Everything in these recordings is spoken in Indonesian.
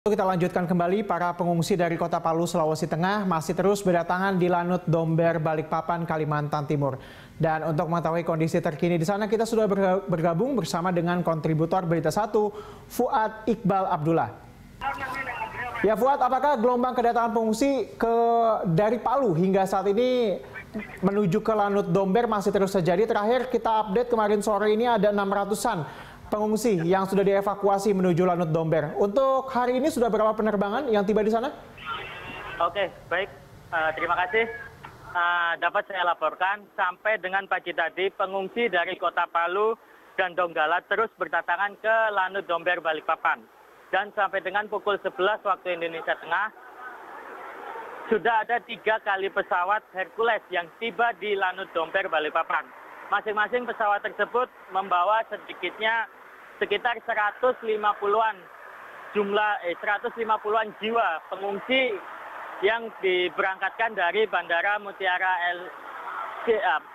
Kita lanjutkan kembali, para pengungsi dari Kota Palu, Sulawesi Tengah masih terus berdatangan di Lanut Domber, Balikpapan, Kalimantan Timur. Dan untuk mengetahui kondisi terkini di sana, kita sudah bergabung bersama dengan kontributor Berita 1, Fuad Iqbal Abdullah. Ya Fuad, apakah gelombang kedatangan pengungsi dari Palu hingga saat ini menuju ke Lanut Domber masih terus terjadi? Terakhir kita update kemarin sore ini ada 600-an pengungsi yang sudah dievakuasi menuju Lanut Domber. Untuk hari ini sudah berapa penerbangan yang tiba di sana? Oke, baik. Terima kasih. Dapat saya laporkan, sampai dengan pagi tadi pengungsi dari Kota Palu dan Donggala terus berdatangan ke Lanut Domber Balikpapan. Dan sampai dengan pukul 11 waktu Indonesia Tengah, sudah ada 3 kali pesawat Hercules yang tiba di Lanut Domber Balikpapan. Masing-masing pesawat tersebut membawa sedikitnya sekitar 150-an jiwa pengungsi yang diberangkatkan dari Bandara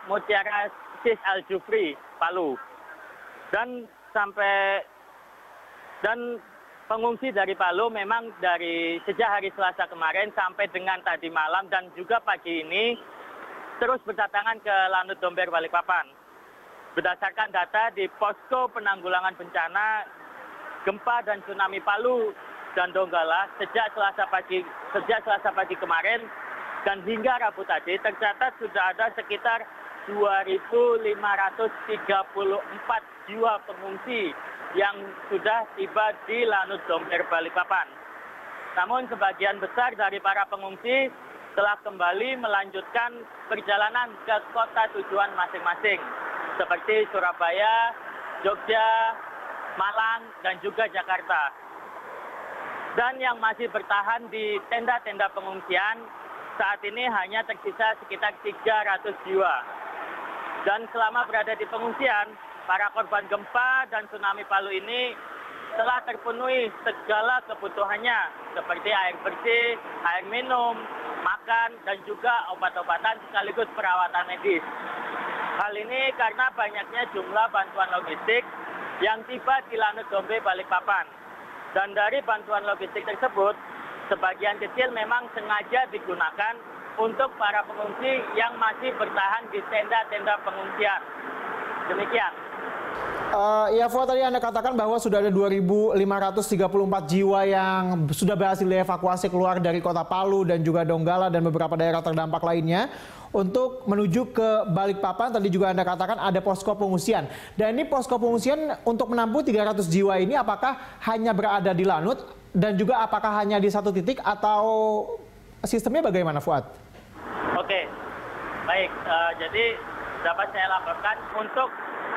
Mutiara Sis Al Jufri, Palu. Dan pengungsi dari Palu memang dari sejak hari Selasa kemarin sampai dengan tadi malam dan juga pagi ini terus berdatangan ke Lanut Domber Balikpapan. Berdasarkan data di Posko Penanggulangan Bencana Gempa dan Tsunami Palu dan Donggala sejak Selasa pagi kemarin dan hingga Rabu tadi tercatat sudah ada sekitar 2.534 jiwa pengungsi yang sudah tiba di Lanut Domber Balikpapan. Namun sebagian besar dari para pengungsi telah kembali melanjutkan perjalanan ke kota tujuan masing-masing, seperti Surabaya, Jogja, Malang, dan juga Jakarta. Dan yang masih bertahan di tenda-tenda pengungsian, saat ini hanya tersisa sekitar 300 jiwa. Dan selama berada di pengungsian, para korban gempa dan tsunami Palu ini telah terpenuhi segala kebutuhannya, seperti air bersih, air minum, makan, dan juga obat-obatan sekaligus perawatan medis. Hal ini karena banyaknya jumlah bantuan logistik yang tiba di Lanut Domber Balikpapan. Dan dari bantuan logistik tersebut, sebagian kecil memang sengaja digunakan untuk para pengungsi yang masih bertahan di tenda-tenda pengungsian. Demikian. Ya Fuad, tadi Anda katakan bahwa sudah ada 2.534 jiwa yang sudah berhasil dievakuasi keluar dari Kota Palu dan juga Donggala dan beberapa daerah terdampak lainnya untuk menuju ke Balikpapan. Tadi juga Anda katakan ada posko pengungsian. Dan ini posko pengungsian untuk menampung 300 jiwa ini apakah hanya berada di Lanut dan juga apakah hanya di satu titik atau sistemnya bagaimana, Fuad? Oke, baik. Jadi dapat saya laporkan untuk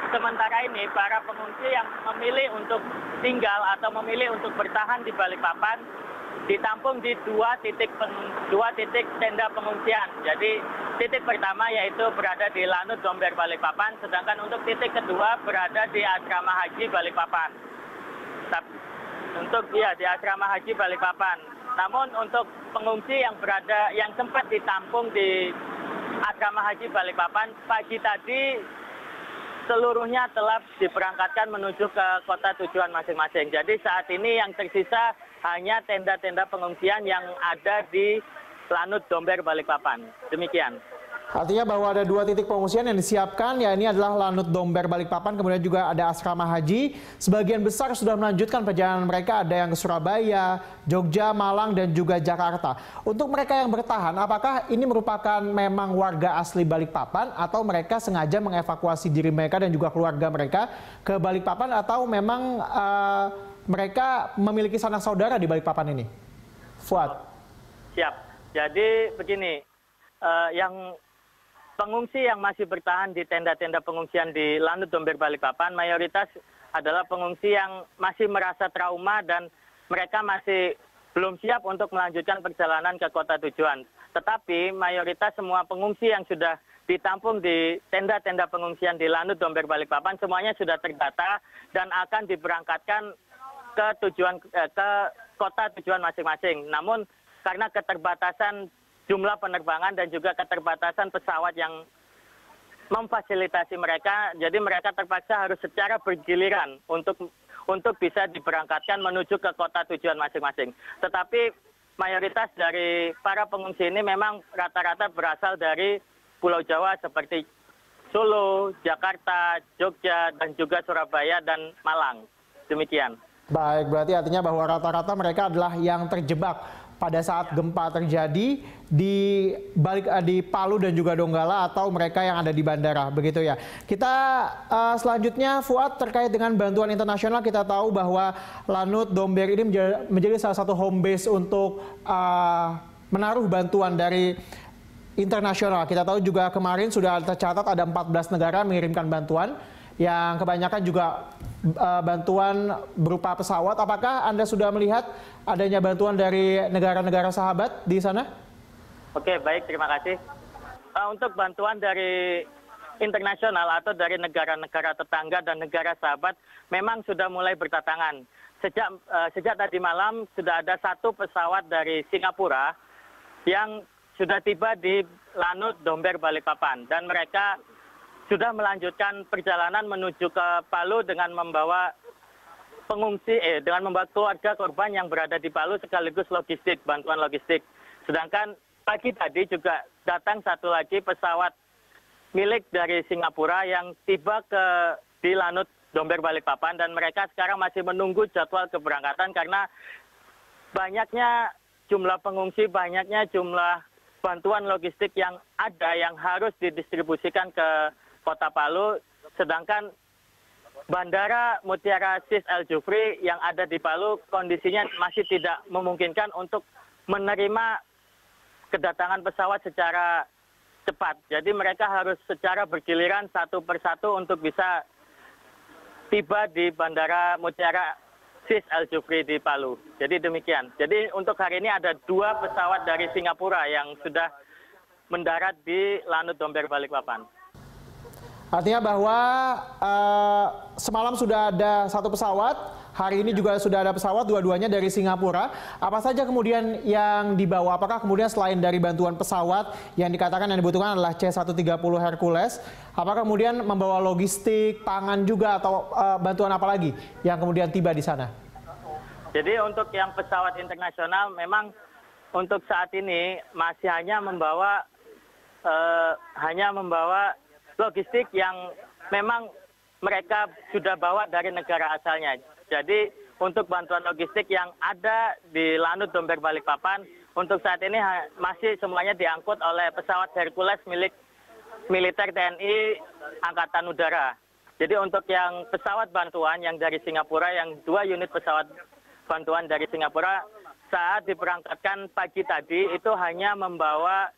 sementara ini para pengungsi yang memilih untuk tinggal atau memilih untuk bertahan di Balikpapan ditampung di dua titik tenda pengungsian. Jadi titik pertama yaitu berada di Lanut Domber Balikpapan, sedangkan untuk titik kedua berada di Asrama Haji Balikpapan. Di Asrama Haji Balikpapan. Namun untuk pengungsi yang sempat ditampung di Asrama Haji Balikpapan pagi tadi seluruhnya telah diberangkatkan menuju ke kota tujuan masing-masing. Jadi saat ini yang tersisa hanya tenda-tenda pengungsian yang ada di Lanut Domber Balikpapan. Demikian. Artinya bahwa ada 2 titik pengungsian yang disiapkan, ya ini adalah Lanut Domber Balikpapan, kemudian juga ada Asrama Haji. Sebagian besar sudah melanjutkan perjalanan mereka, ada yang ke Surabaya, Jogja, Malang, dan juga Jakarta. Untuk mereka yang bertahan, apakah ini merupakan memang warga asli Balikpapan atau mereka sengaja mengevakuasi diri mereka dan juga keluarga mereka ke Balikpapan atau memang mereka memiliki sanak saudara di Balikpapan ini? Fuad. Siap. Jadi begini, pengungsi yang masih bertahan di tenda-tenda pengungsian di Lanut Domber Balikpapan mayoritas adalah pengungsi yang masih merasa trauma dan mereka masih belum siap untuk melanjutkan perjalanan ke kota tujuan. Tetapi mayoritas semua pengungsi yang sudah ditampung di tenda-tenda pengungsian di Lanut Domber Balikpapan semuanya sudah terdata dan akan diberangkatkan ke kota tujuan masing-masing. Namun karena keterbatasan jumlah penerbangan dan juga keterbatasan pesawat yang memfasilitasi mereka, jadi mereka terpaksa harus secara bergiliran untuk untuk bisa diberangkatkan menuju ke kota tujuan masing-masing. Tetapi mayoritas dari para pengungsi ini memang rata-rata berasal dari Pulau Jawa seperti Solo, Jakarta, Jogja, dan juga Surabaya dan Malang. Demikian. Baik, berarti artinya bahwa rata-rata mereka adalah yang terjebak pada saat gempa terjadi di Palu dan juga Donggala, atau mereka yang ada di bandara, begitu ya. Kita selanjutnya, Fuad, terkait dengan bantuan internasional, kita tahu bahwa Lanut Domber ini menjadi salah satu home base untuk menaruh bantuan dari internasional. Kita tahu juga kemarin sudah tercatat ada 14 negara mengirimkan bantuan, yang kebanyakan juga bantuan berupa pesawat. Apakah Anda sudah melihat adanya bantuan dari negara-negara sahabat di sana? Oke, baik, terima kasih. Untuk bantuan dari internasional atau dari negara-negara tetangga dan negara sahabat memang sudah mulai berdatangan. Sejak tadi malam sudah ada satu pesawat dari Singapura yang sudah tiba di Lanut Domber Balikpapan, dan mereka sudah melanjutkan perjalanan menuju ke Palu dengan membawa dengan membawa keluarga korban yang berada di Palu sekaligus logistik, bantuan logistik. Sedangkan pagi tadi juga datang satu lagi pesawat milik dari Singapura yang tiba di Lanut Domber Balikpapan, dan mereka sekarang masih menunggu jadwal keberangkatan karena banyaknya jumlah pengungsi, banyaknya jumlah bantuan logistik yang ada yang harus didistribusikan ke Kota Palu, sedangkan Bandara Mutiara Sis El Jufri yang ada di Palu kondisinya masih tidak memungkinkan untuk menerima kedatangan pesawat secara cepat. Jadi mereka harus secara bergiliran satu persatu untuk bisa tiba di Bandara Mutiara Sis El Jufri di Palu. Jadi demikian. Jadi untuk hari ini ada 2 pesawat dari Singapura yang sudah mendarat di Lanut Domber Balikpapan. Artinya bahwa semalam sudah ada satu pesawat, hari ini juga sudah ada pesawat, dua-duanya dari Singapura. Apa saja kemudian yang dibawa? Apakah kemudian selain dari bantuan pesawat yang dikatakan yang dibutuhkan adalah C-130 Hercules, apakah kemudian membawa logistik, pangan juga, atau bantuan apa lagi yang kemudian tiba di sana? Jadi untuk yang pesawat internasional memang untuk saat ini masih hanya membawa logistik yang memang mereka sudah bawa dari negara asalnya. Jadi untuk bantuan logistik yang ada di Lanut Domber Balikpapan untuk saat ini masih semuanya diangkut oleh pesawat Hercules milik militer TNI Angkatan Udara. Jadi untuk yang pesawat bantuan yang dari Singapura, yang 2 unit pesawat bantuan dari Singapura saat diberangkatkan pagi tadi itu hanya membawa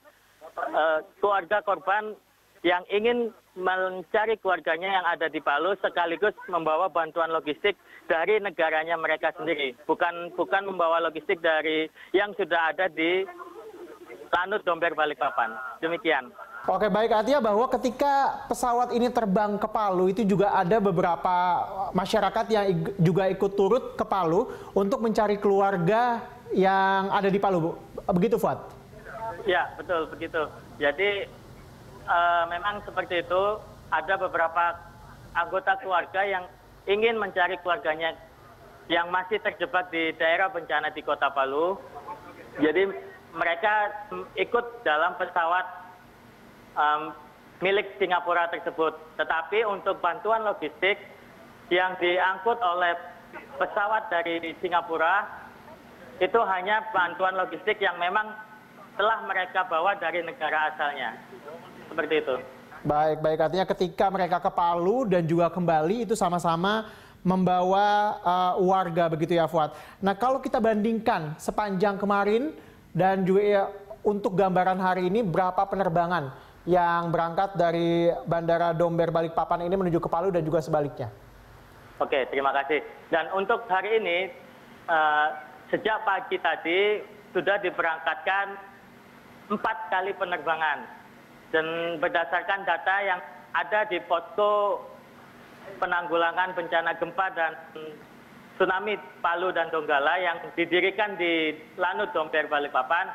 keluarga korban yang ingin mencari keluarganya yang ada di Palu, sekaligus membawa bantuan logistik dari negaranya mereka sendiri, bukan membawa logistik dari yang sudah ada di Lanut Domber Balikpapan. Demikian. Oke, baik, artinya bahwa ketika pesawat ini terbang ke Palu itu juga ada beberapa masyarakat yang juga ikut turut ke Palu untuk mencari keluarga yang ada di Palu, begitu Fuad? Ya, betul begitu. Jadi memang seperti itu, ada beberapa anggota keluarga yang ingin mencari keluarganya yang masih terjebak di daerah bencana di Kota Palu. Jadi mereka ikut dalam pesawat milik Singapura tersebut. Tetapi untuk bantuan logistik yang diangkut oleh pesawat dari Singapura itu hanya bantuan logistik yang memang telah mereka bawa dari negara asalnya. Seperti itu. Baik, artinya ketika mereka ke Palu dan juga kembali itu sama-sama membawa warga, begitu ya Fuad. Nah, kalau kita bandingkan sepanjang kemarin dan juga untuk gambaran hari ini, berapa penerbangan yang berangkat dari Bandara Domber Balikpapan ini menuju ke Palu dan juga sebaliknya? Oke, terima kasih. Dan untuk hari ini, sejak pagi tadi sudah diberangkatkan 4 kali penerbangan. Dan berdasarkan data yang ada di posko penanggulangan bencana gempa dan tsunami Palu dan Donggala yang didirikan di Lanut Domber Balikpapan,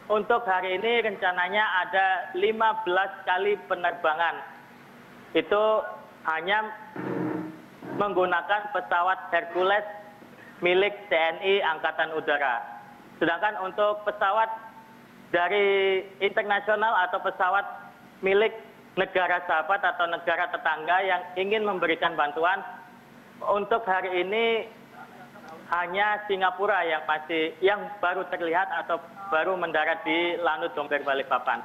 untuk hari ini rencananya ada 15 kali penerbangan. Itu hanya menggunakan pesawat Hercules milik TNI Angkatan Udara. Sedangkan untuk pesawat dari internasional atau pesawat milik negara sahabat atau negara tetangga yang ingin memberikan bantuan, untuk hari ini hanya Singapura yang baru terlihat atau baru mendarat di Lanut Domber Balikpapan.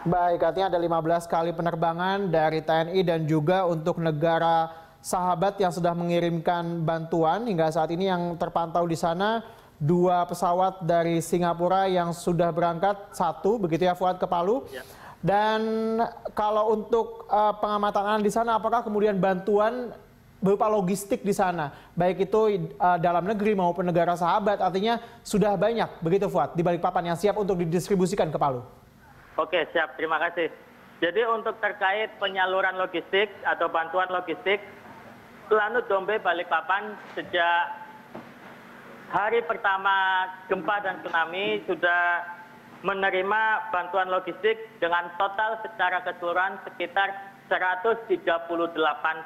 Baik, artinya ada 15 kali penerbangan dari TNI dan juga untuk negara sahabat yang sudah mengirimkan bantuan. Hingga saat ini yang terpantau di sana 2 pesawat dari Singapura yang sudah berangkat, 1 begitu ya Fuad, ke Palu. Ya. Dan kalau untuk pengamatan di sana, apakah kemudian bantuan berupa logistik di sana, baik itu dalam negeri maupun negara sahabat, artinya sudah banyak begitu Fuad di Balikpapan yang siap untuk didistribusikan ke Palu? Oke, siap. Terima kasih. Jadi untuk terkait penyaluran logistik atau bantuan logistik, Lanut Domber Balikpapan sejak hari pertama gempa dan tsunami sudah menerima bantuan logistik dengan total secara keseluruhan sekitar 138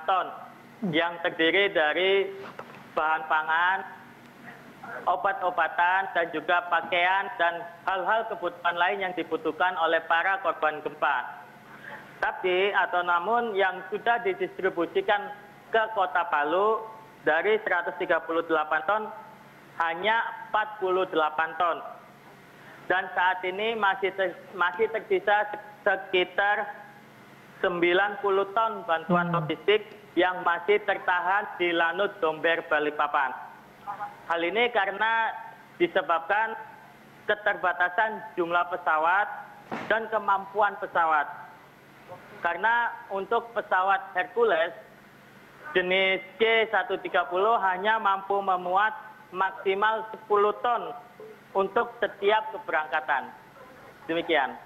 ton yang terdiri dari bahan pangan, obat-obatan, dan juga pakaian dan hal-hal kebutuhan lain yang dibutuhkan oleh para korban gempa. Namun yang sudah didistribusikan ke Kota Palu dari 138 ton hanya 48 ton. Dan saat ini masih tersisa sekitar 90 ton bantuan logistik yang masih tertahan di Lanut Domber Balikpapan. Hal ini karena disebabkan keterbatasan jumlah pesawat dan kemampuan pesawat. Karena untuk pesawat Hercules jenis C-130 hanya mampu memuat maksimal 10 ton untuk setiap keberangkatan. Demikian.